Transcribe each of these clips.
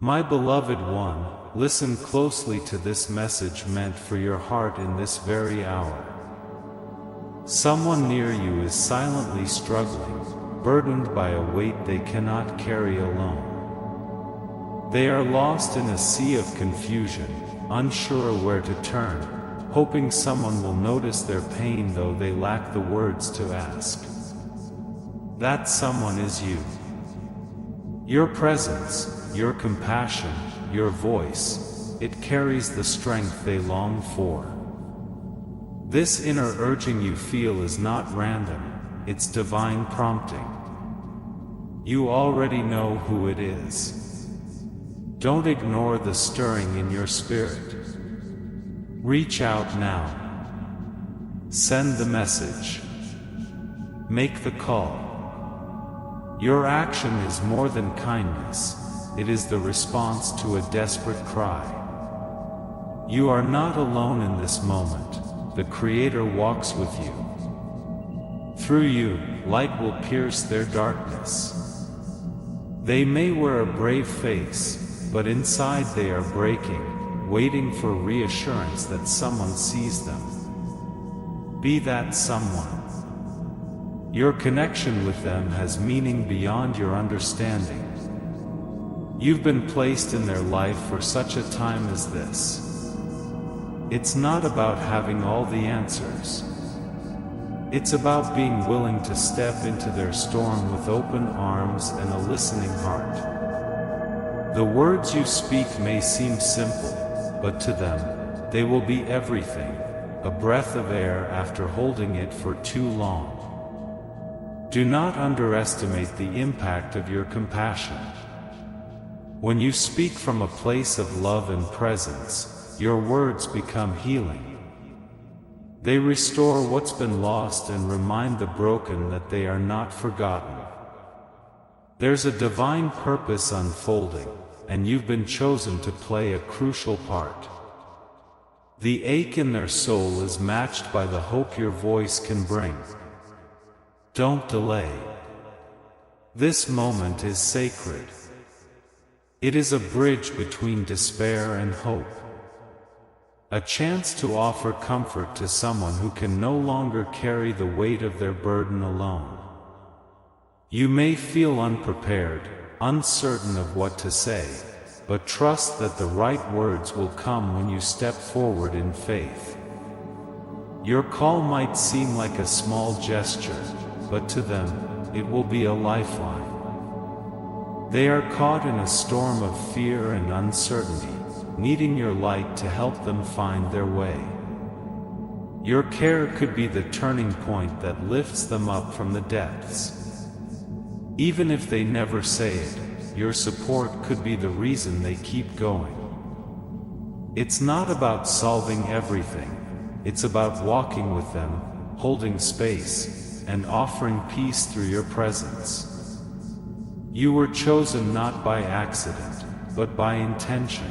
My beloved one, listen closely to this message meant for your heart in this very hour. Someone near you is silently struggling, burdened by a weight they cannot carry alone. They are lost in a sea of confusion, unsure where to turn, hoping someone will notice their pain though they lack the words to ask. That someone is you. Your presence, your compassion, your voice, it carries the strength they long for. This inner urging you feel is not random, it's divine prompting. You already know who it is. Don't ignore the stirring in your spirit. Reach out now. Send the message. Make the call. Your action is more than kindness, it is the response to a desperate cry. You are not alone in this moment, the Creator walks with you. Through you, light will pierce their darkness. They may wear a brave face, but inside they are breaking, waiting for reassurance that someone sees them. Be that someone. Your connection with them has meaning beyond your understanding. You've been placed in their life for such a time as this. It's not about having all the answers. It's about being willing to step into their storm with open arms and a listening heart. The words you speak may seem simple, but to them, they will be everything, a breath of air after holding it for too long. Do not underestimate the impact of your compassion. When you speak from a place of love and presence, your words become healing. They restore what's been lost and remind the broken that they are not forgotten. There's a divine purpose unfolding, and you've been chosen to play a crucial part. The ache in their soul is matched by the hope your voice can bring. Don't delay. This moment is sacred. It is a bridge between despair and hope. A chance to offer comfort to someone who can no longer carry the weight of their burden alone. You may feel unprepared, uncertain of what to say, but trust that the right words will come when you step forward in faith. Your call might seem like a small gesture, but to them, it will be a lifeline. They are caught in a storm of fear and uncertainty, needing your light to help them find their way. Your care could be the turning point that lifts them up from the depths. Even if they never say it, your support could be the reason they keep going. It's not about solving everything, it's about walking with them, holding space, and offering peace through your presence. You were chosen not by accident, but by intention.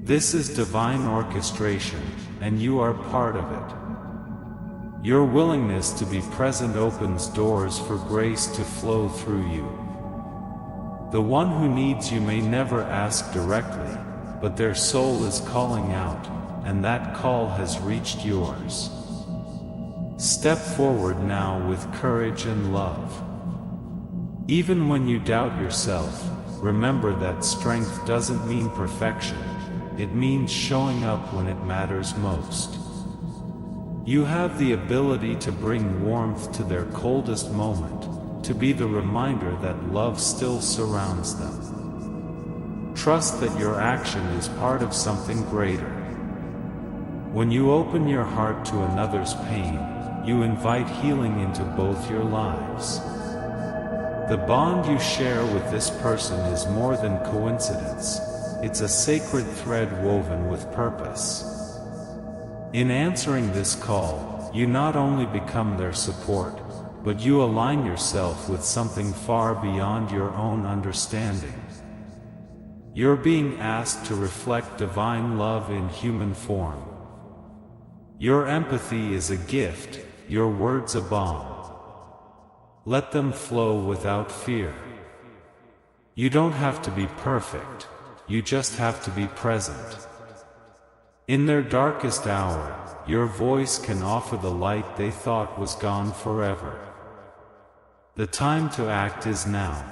This is divine orchestration, and you are part of it. Your willingness to be present opens doors for grace to flow through you. The one who needs you may never ask directly, but their soul is calling out, and that call has reached yours. Step forward now with courage and love. Even when you doubt yourself, remember that strength doesn't mean perfection, it means showing up when it matters most. You have the ability to bring warmth to their coldest moment, to be the reminder that love still surrounds them. Trust that your action is part of something greater. When you open your heart to another's pain, you invite healing into both your lives. The bond you share with this person is more than coincidence. It's a sacred thread woven with purpose. In answering this call, you not only become their support, but you align yourself with something far beyond your own understanding. You're being asked to reflect divine love in human form. Your empathy is a gift, your words a balm. Let them flow without fear. You don't have to be perfect, you just have to be present. In their darkest hour, your voice can offer the light they thought was gone forever. The time to act is now.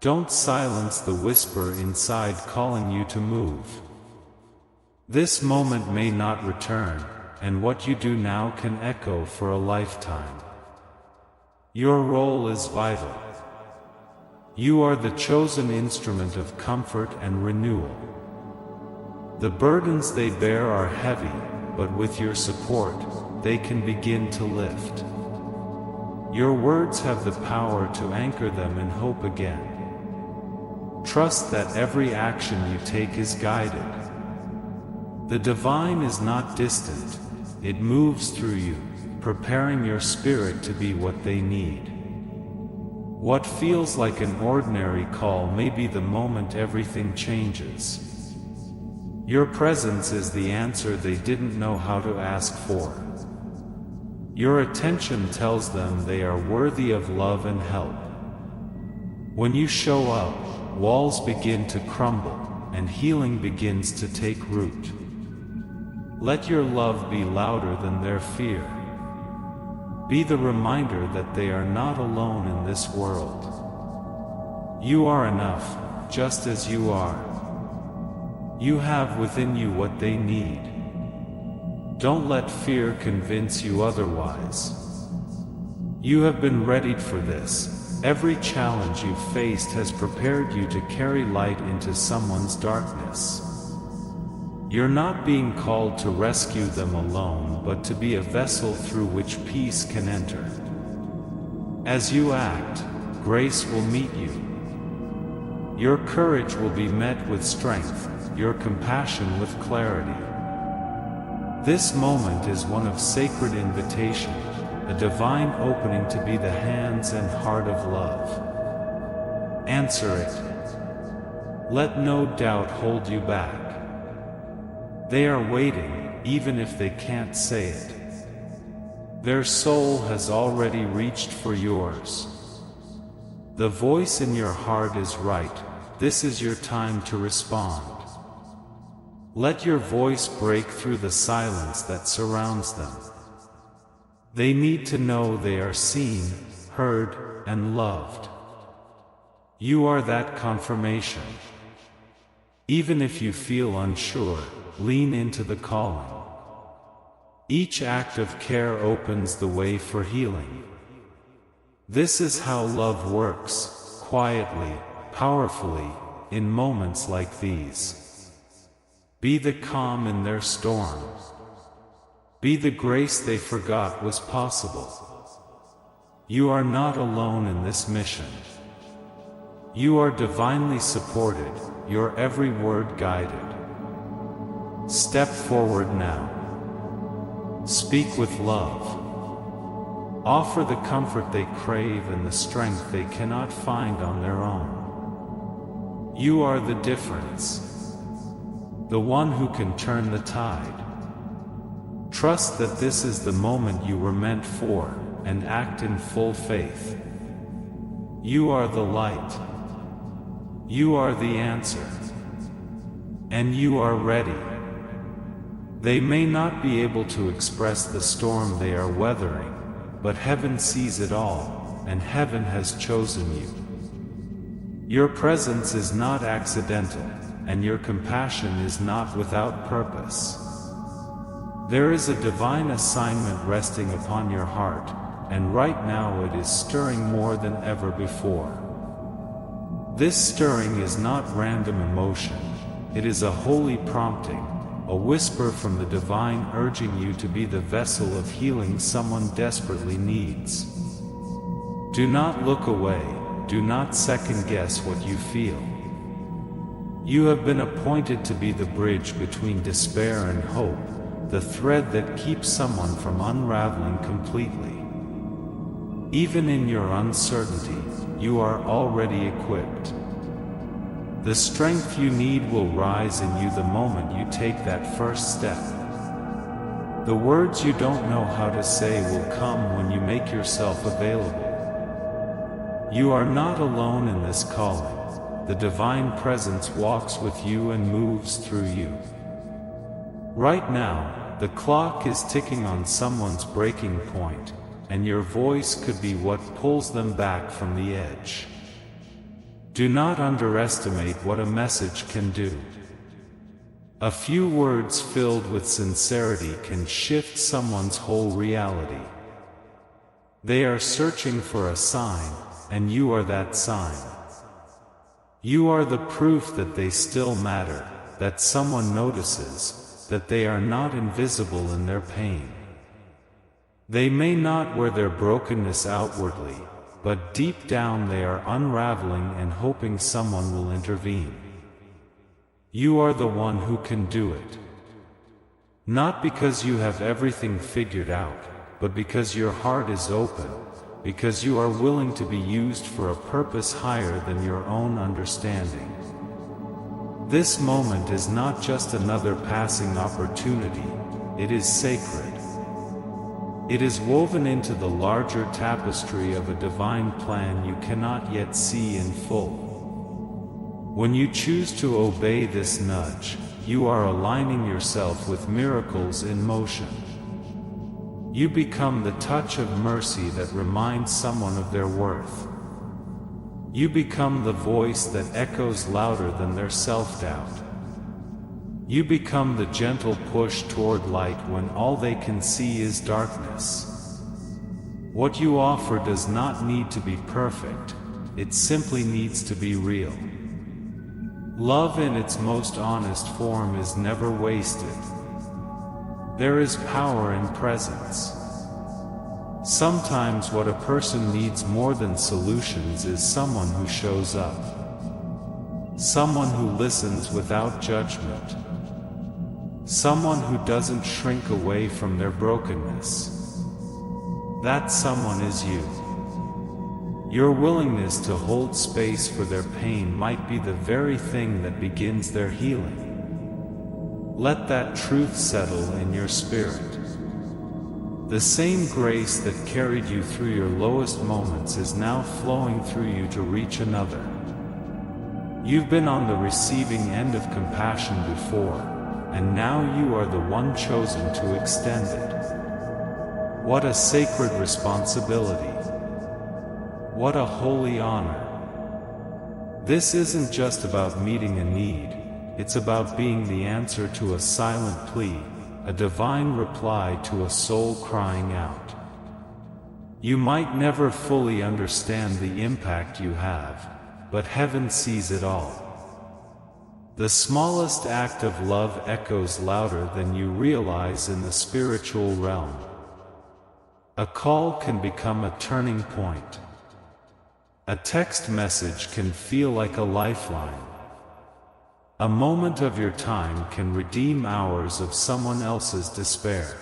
Don't silence the whisper inside calling you to move. This moment may not return, and what you do now can echo for a lifetime. Your role is vital. You are the chosen instrument of comfort and renewal. The burdens they bear are heavy, but with your support, they can begin to lift. Your words have the power to anchor them in hope again. Trust that every action you take is guided. The divine is not distant, it moves through you, preparing your spirit to be what they need. What feels like an ordinary call may be the moment everything changes. Your presence is the answer they didn't know how to ask for. Your attention tells them they are worthy of love and help. When you show up, walls begin to crumble, and healing begins to take root. Let your love be louder than their fear. Be the reminder that they are not alone in this world. You are enough, just as you are. You have within you what they need. Don't let fear convince you otherwise. You have been readied for this. Every challenge you've faced has prepared you to carry light into someone's darkness. You're not being called to rescue them alone, but to be a vessel through which peace can enter. As you act, grace will meet you. Your courage will be met with strength, your compassion with clarity. This moment is one of sacred invitation, a divine opening to be the hands and heart of love. Answer it. Let no doubt hold you back. They are waiting, even if they can't say it. Their soul has already reached for yours. The voice in your heart is right. This is your time to respond. Let your voice break through the silence that surrounds them. They need to know they are seen, heard, and loved. You are that confirmation. Even if you feel unsure, lean into the calling. Each act of care opens the way for healing. This is how love works, quietly, powerfully, in moments like these. Be the calm in their storm. Be the grace they forgot was possible. You are not alone in this mission. You are divinely supported, your every word guided. Step forward now. Speak with love. Offer the comfort they crave and the strength they cannot find on their own. You are the difference. The one who can turn the tide. Trust that this is the moment you were meant for, and act in full faith. You are the light. You are the answer. And you are ready. They may not be able to express the storm they are weathering, but heaven sees it all, and heaven has chosen you. Your presence is not accidental, and your compassion is not without purpose. There is a divine assignment resting upon your heart, and right now it is stirring more than ever before. This stirring is not random emotion, it is a holy prompting, a whisper from the divine urging you to be the vessel of healing someone desperately needs. Do not look away, do not second guess what you feel. You have been appointed to be the bridge between despair and hope, the thread that keeps someone from unraveling completely. Even in your uncertainty, you are already equipped. The strength you need will rise in you the moment you take that first step. The words you don't know how to say will come when you make yourself available. You are not alone in this calling. The divine presence walks with you and moves through you. Right now, the clock is ticking on someone's breaking point, and your voice could be what pulls them back from the edge. Do not underestimate what a message can do. A few words filled with sincerity can shift someone's whole reality. They are searching for a sign, and you are that sign. You are the proof that they still matter, that someone notices, that they are not invisible in their pain. They may not wear their brokenness outwardly, but deep down they are unraveling and hoping someone will intervene. You are the one who can do it. Not because you have everything figured out, but because your heart is open, because you are willing to be used for a purpose higher than your own understanding. This moment is not just another passing opportunity, it is sacred. It is woven into the larger tapestry of a divine plan you cannot yet see in full. When you choose to obey this nudge, you are aligning yourself with miracles in motion. You become the touch of mercy that reminds someone of their worth. You become the voice that echoes louder than their self-doubt. You become the gentle push toward light when all they can see is darkness. What you offer does not need to be perfect, it simply needs to be real. Love in its most honest form is never wasted. There is power in presence. Sometimes what a person needs more than solutions is someone who shows up. Someone who listens without judgment. Someone who doesn't shrink away from their brokenness. That someone is you. Your willingness to hold space for their pain might be the very thing that begins their healing. Let that truth settle in your spirit. The same grace that carried you through your lowest moments is now flowing through you to reach another. You've been on the receiving end of compassion before, and now you are the one chosen to extend it. What a sacred responsibility. What a holy honor. This isn't just about meeting a need, it's about being the answer to a silent plea, a divine reply to a soul crying out. You might never fully understand the impact you have, but heaven sees it all. The smallest act of love echoes louder than you realize in the spiritual realm. A call can become a turning point. A text message can feel like a lifeline. A moment of your time can redeem hours of someone else's despair.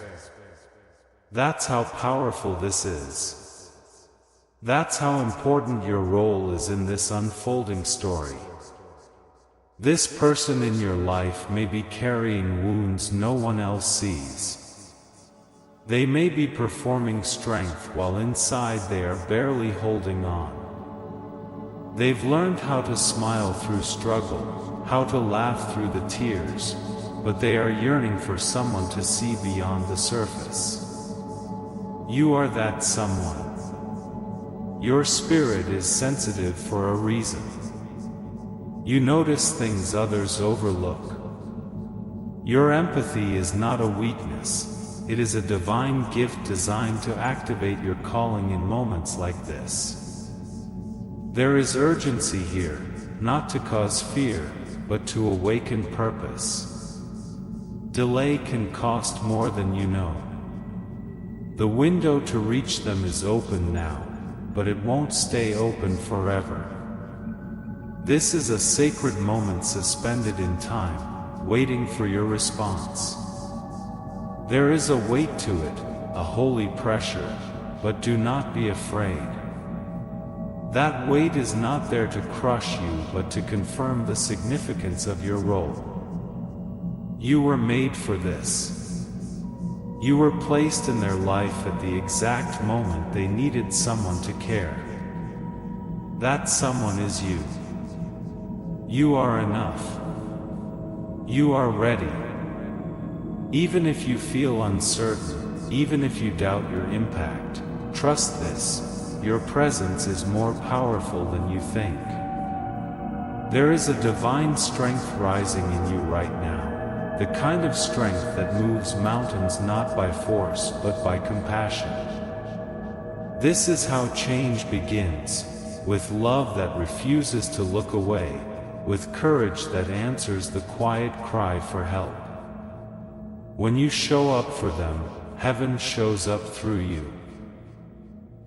That's how powerful this is. That's how important your role is in this unfolding story. This person in your life may be carrying wounds no one else sees. They may be performing strength while inside they are barely holding on. They've learned how to smile through struggle, how to laugh through the tears, but they are yearning for someone to see beyond the surface. You are that someone. Your spirit is sensitive for a reason. You notice things others overlook. Your empathy is not a weakness, it is a divine gift designed to activate your calling in moments like this. There is urgency here, not to cause fear, but to awaken purpose. Delay can cost more than you know. The window to reach them is open now, but it won't stay open forever. This is a sacred moment suspended in time, waiting for your response. There is a weight to it, a holy pressure, but do not be afraid. That weight is not there to crush you but to confirm the significance of your role. You were made for this. You were placed in their life at the exact moment they needed someone to care. That someone is you. You are enough. You are ready. Even if you feel uncertain, even if you doubt your impact, trust this: your presence is more powerful than you think. There is a divine strength rising in you right now, the kind of strength that moves mountains not by force but by compassion. This is how change begins, with love that refuses to look away, with courage that answers the quiet cry for help. When you show up for them, heaven shows up through you.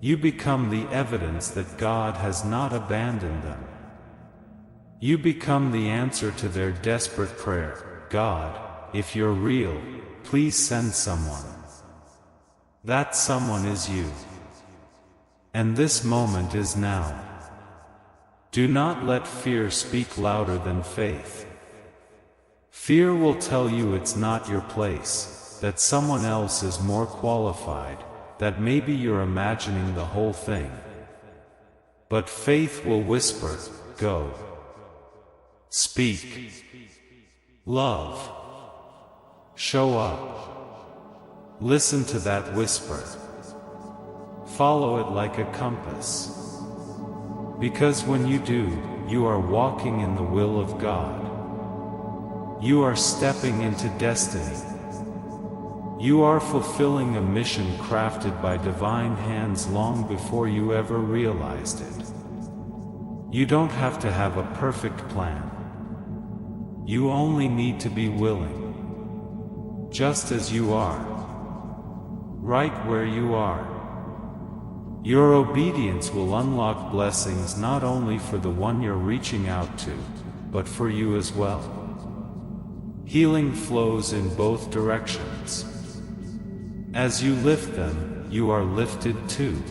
You become the evidence that God has not abandoned them. You become the answer to their desperate prayer: God, if you're real, please send someone. That someone is you. And this moment is now. Do not let fear speak louder than faith. Fear will tell you it's not your place, that someone else is more qualified, that maybe you're imagining the whole thing. But faith will whisper, go. Speak. Love. Show up. Listen to that whisper. Follow it like a compass. Because when you do, you are walking in the will of God. You are stepping into destiny. You are fulfilling a mission crafted by divine hands long before you ever realized it. You don't have to have a perfect plan. You only need to be willing. Just as you are. Right where you are. Your obedience will unlock blessings not only for the one you're reaching out to, but for you as well. Healing flows in both directions. As you lift them, you are lifted too.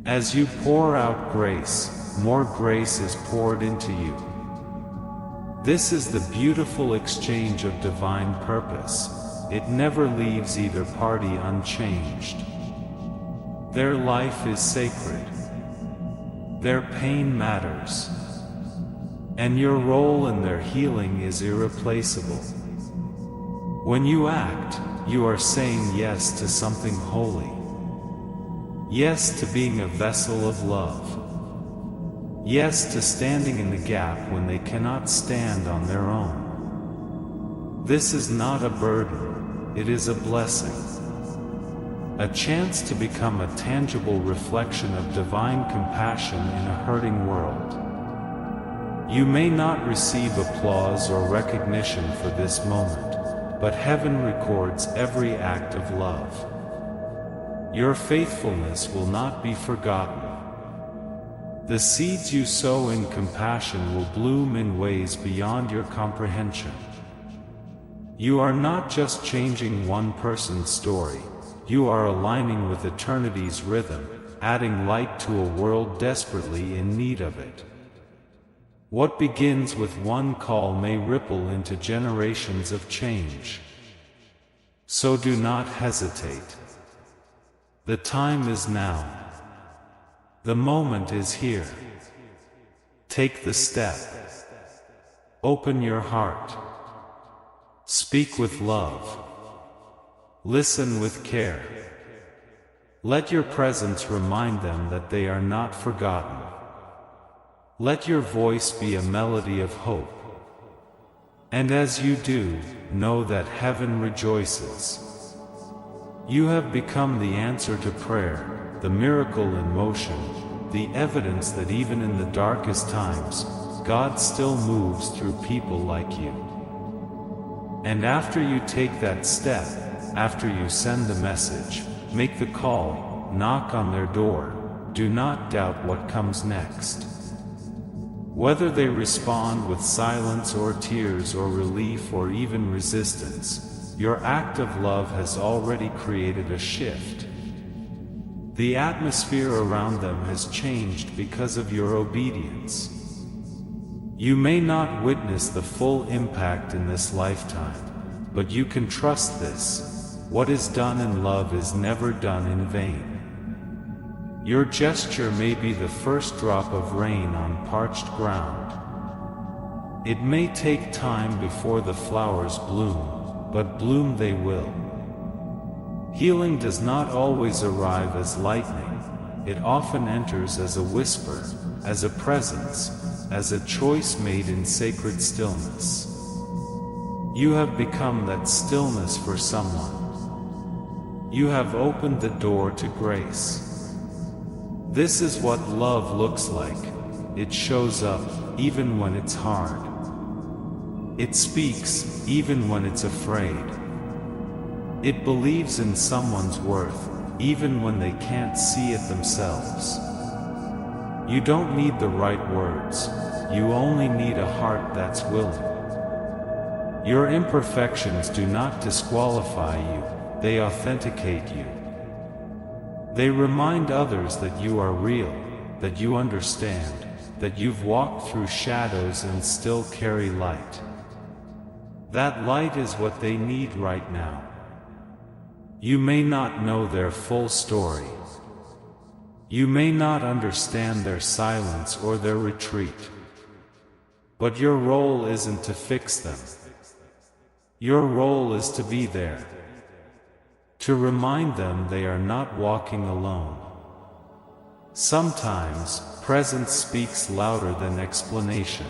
As you pour out grace, more grace is poured into you. This is the beautiful exchange of divine purpose. It never leaves either party unchanged. Their life is sacred. Their pain matters. And your role in their healing is irreplaceable. When you act, you are saying yes to something holy. Yes to being a vessel of love. Yes to standing in the gap when they cannot stand on their own. This is not a burden, it is a blessing. A chance to become a tangible reflection of divine compassion in a hurting world. You may not receive applause or recognition for this moment, but heaven records every act of love. Your faithfulness will not be forgotten. The seeds you sow in compassion will bloom in ways beyond your comprehension. You are not just changing one person's story, you are aligning with eternity's rhythm, adding light to a world desperately in need of it. What begins with one call may ripple into generations of change. So do not hesitate. The time is now. The moment is here. Take the step. Open your heart. Speak with love. Listen with care. Let your presence remind them that they are not forgotten. Let your voice be a melody of hope. And as you do, know that heaven rejoices. You have become the answer to prayer, the miracle in motion, the evidence that even in the darkest times, God still moves through people like you. And after you take that step, after you send the message, make the call, knock on their door, do not doubt what comes next. Whether they respond with silence or tears or relief or even resistance, your act of love has already created a shift. The atmosphere around them has changed because of your obedience. You may not witness the full impact in this lifetime, but you can trust this: what is done in love is never done in vain. Your gesture may be the first drop of rain on parched ground. It may take time before the flowers bloom, but bloom they will. Healing does not always arrive as lightning. It often enters as a whisper, as a presence, as a choice made in sacred stillness. You have become that stillness for someone. You have opened the door to grace. This is what love looks like. It shows up, even when it's hard. It speaks, even when it's afraid. It believes in someone's worth, even when they can't see it themselves. You don't need the right words. You only need a heart that's willing. Your imperfections do not disqualify you, they authenticate you. They remind others that you are real, that you understand, that you've walked through shadows and still carry light. That light is what they need right now. You may not know their full story. You may not understand their silence or their retreat. But your role isn't to fix them. Your role is to be there. To remind them they are not walking alone. Sometimes, presence speaks louder than explanation.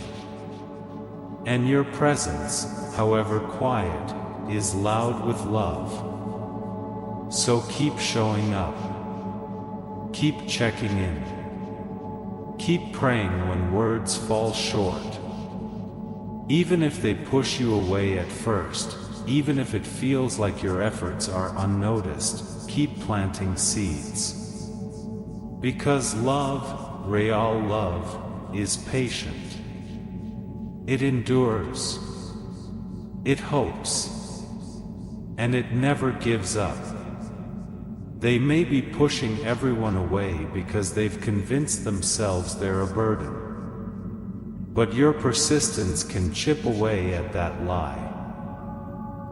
And your presence, however quiet, is loud with love. So keep showing up. Keep checking in. Keep praying when words fall short. Even if they push you away at first, even if it feels like your efforts are unnoticed, keep planting seeds. Because love, real love, is patient. It endures. It hopes. And it never gives up. They may be pushing everyone away because they've convinced themselves they're a burden. But your persistence can chip away at that lie.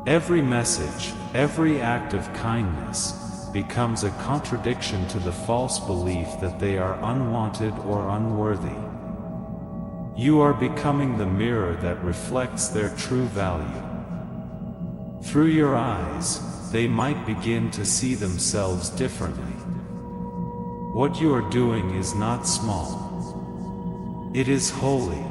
Every message, every act of kindness, becomes a contradiction to the false belief that they are unwanted or unworthy. You are becoming the mirror that reflects their true value. Through your eyes, they might begin to see themselves differently. What you are doing is not small. It is holy.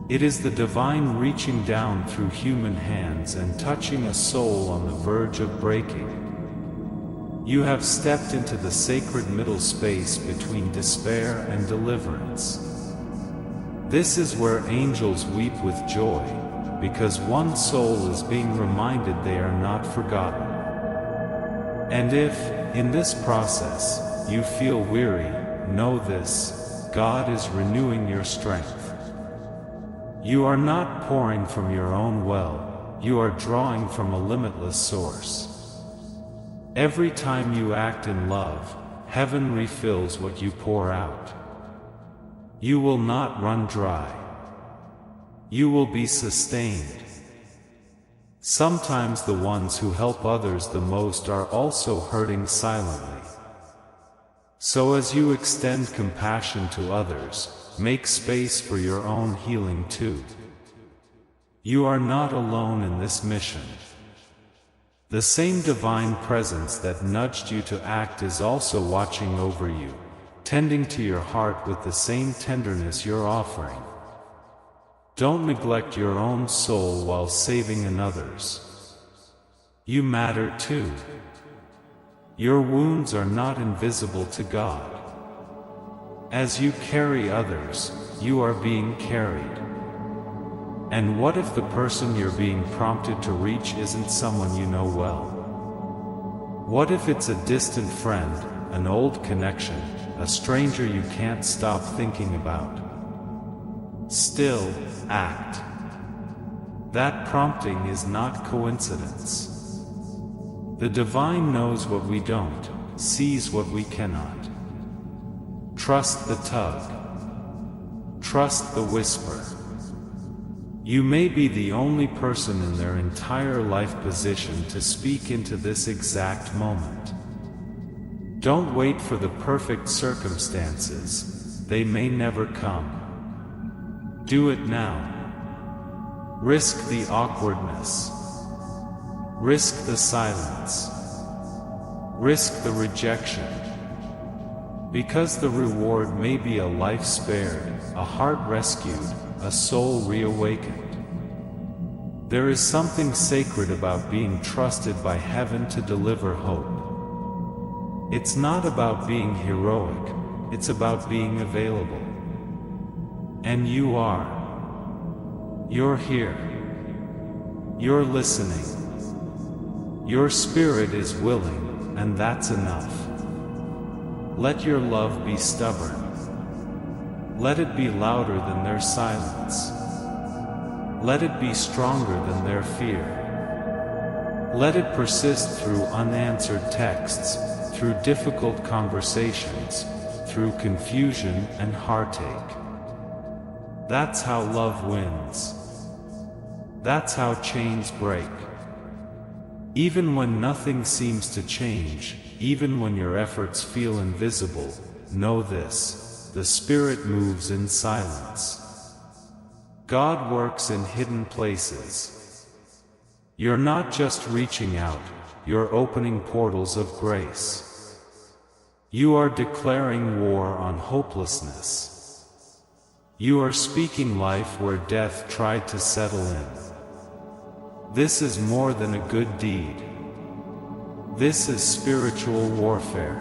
It is the divine reaching down through human hands and touching a soul on the verge of breaking. You have stepped into the sacred middle space between despair and deliverance. This is where angels weep with joy, because one soul is being reminded they are not forgotten. And if, in this process, you feel weary, know this: God is renewing your strength. You are not pouring from your own well, you are drawing from a limitless source. Every time you act in love, heaven refills what you pour out. You will not run dry. You will be sustained. Sometimes the ones who help others the most are also hurting silently. So as you extend compassion to others, make space for your own healing too. You are not alone in this mission. The same divine presence that nudged you to act is also watching over you, tending to your heart with the same tenderness you're offering. Don't neglect your own soul while saving another's. You matter too. Your wounds are not invisible to God. As you carry others, you are being carried. And what if the person you're being prompted to reach isn't someone you know well? What if it's a distant friend, an old connection, a stranger you can't stop thinking about? Still, act. That prompting is not coincidence. The divine knows what we don't, sees what we cannot. Trust the tug. Trust the whisper. You may be the only person in their entire life positioned to speak into this exact moment. Don't wait for the perfect circumstances, they may never come. Do it now. Risk the awkwardness. Risk the silence. Risk the rejection. Because the reward may be a life spared, a heart rescued, a soul reawakened. There is something sacred about being trusted by heaven to deliver hope. It's not about being heroic, it's about being available. And you are. You're here. You're listening. Your spirit is willing, and that's enough. Let your love be stubborn. Let it be louder than their silence. Let it be stronger than their fear. Let it persist through unanswered texts, through difficult conversations, through confusion and heartache. That's how love wins. That's how chains break. Even when nothing seems to change, even when your efforts feel invisible, know this: the Spirit moves in silence. God works in hidden places. You're not just reaching out, you're opening portals of grace. You are declaring war on hopelessness. You are speaking life where death tried to settle in. This is more than a good deed. This is spiritual warfare.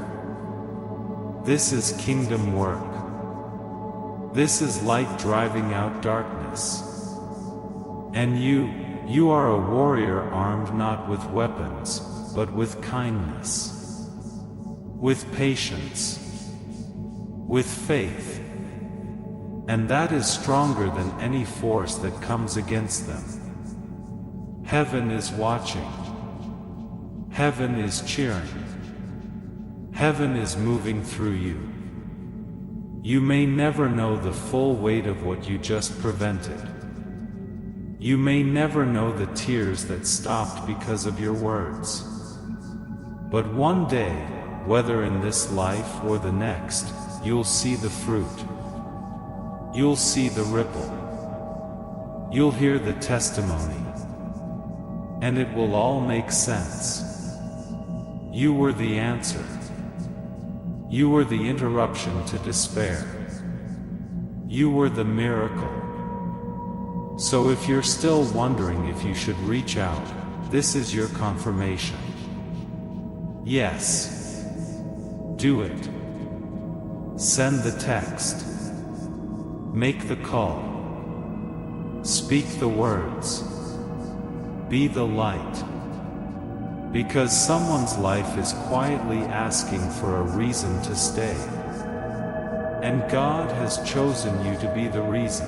This is kingdom work. This is light driving out darkness. And you are a warrior armed not with weapons, but with kindness, with patience, with faith. And that is stronger than any force that comes against them. Heaven is watching. Heaven is cheering. Heaven is moving through you. You may never know the full weight of what you just prevented. You may never know the tears that stopped because of your words. But one day, whether in this life or the next, you'll see the fruit. You'll see the ripple. You'll hear the testimony. And it will all make sense. You were the answer. You were the interruption to despair. You were the miracle. So if you're still wondering if you should reach out, this is your confirmation. Yes. Do it. Send the text. Make the call. Speak the words. Be the light. Because someone's life is quietly asking for a reason to stay. And God has chosen you to be the reason.